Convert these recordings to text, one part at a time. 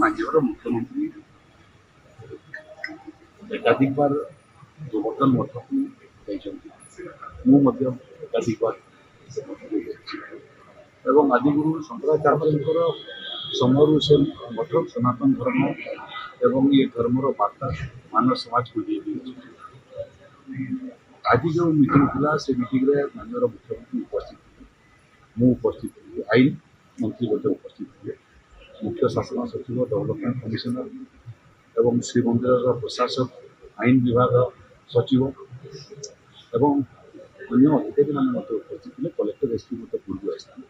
राज्यर मुख्यमंत्री एकाधिक बार गोवर्धन मठ को एकाधिक बार एवं आदिगुरु शंकराचार्य समय से मठ सनातन धर्म एवं ये धर्मर वार्ता मानव समाज को दिए आज जो मीटिंग था से मीटिंग माननीय मुख्यमंत्री उपस्थित थे उपस्थित थी आईन मंत्री उपस्थित थे मुख्य शासन सचिव डेवलपमेंट कमिशनर एवं श्रीमंदिर प्रशासक आईन विभाग सचिव एवं अन्य अधिकारी मैंने उपस्थित थे कलेक्टर एसपी पूर्व आसते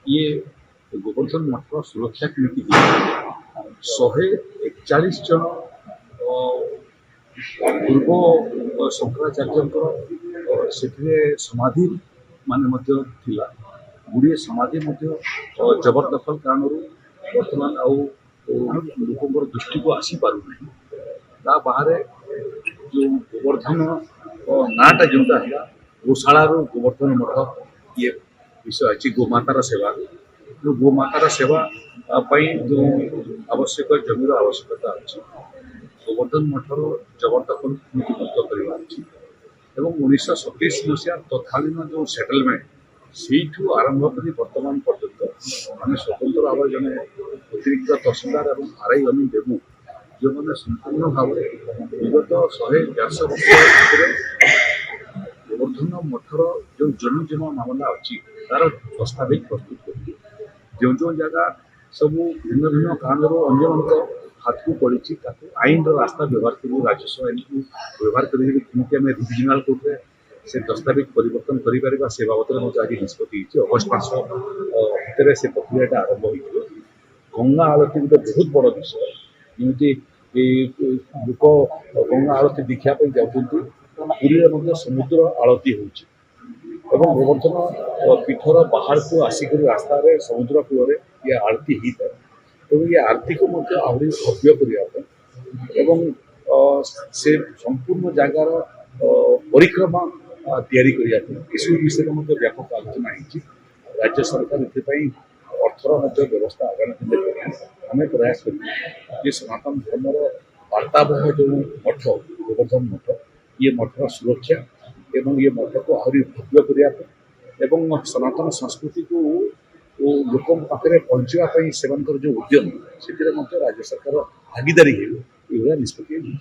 ये गोवर्धन मठर सुरक्षा कमिटी 141 जन पूर्व शंकराचार्य से समाधि मान गुड़े समाधि जबरदखल कारण बर्तमान लोक दृष्टि को आसी पार बाहर जो गोवर्धन नाटा जोटा है गोशाला गोवर्धन मठ ये विषय अच्छी गोमातार सेवा जो गोमातार सेवा जो आवश्यक जमीर आवश्यकता अच्छी गोवर्धन मठर जबरदखल करवा एवं 1927 मसीहा तत्कालीन जो सेटलमेंट से आरंभ कर बर्तमान पर्यंत आम स्वतंत्र भाव जन अतिरिक्त तहसीलदार और आरआई अनिल देवू जो मैंने संपूर्ण भाव विगत 100-150 वर्ष गोवर्धन मठर जो जमी जमा मामला अच्छी तार दस्तावेज प्रस्तुत कर जो जगह सब भिन्न भिन्न कारण अन्य हाथ को पड़ी आईन रास्ता व्यवहार कर राजस्व आईन को व्यवहार करके आम रिजनाल कोर्टे से दस्तावेज परिवर्तन कर से बाबद आज निष्पत्ति अगस्ट मास भितर से प्रक्रिया आरंभ हो गंगा आरती गोटे बहुत बड़ विषय जमी लोक गंगा आरती देखा जाऊँगी पुरी समुद्र आरती हो गोवर्धन पीठर बाहर को आसिक रास्तार समुद्र कूल ये आरती होता है तो ये आरती को आहरी भव्य करने से संपूर्ण जगार परिक्रमा या विषय में व्यापक आलोचना होती राज्य सरकार अर्थर व्यवस्था आगामी दिन आम प्रयास कर सनातन धर्मर वार्तावह जो मठ गोवर्धन मठ ये मठर सुरक्षा एवं ये मठ को आहरी भव्य करने सनातन संस्कृति को लोक पाखे पहुँचापी से जो उद्यम से राज्य सरकार भागीदारी ये निष्पत्ति।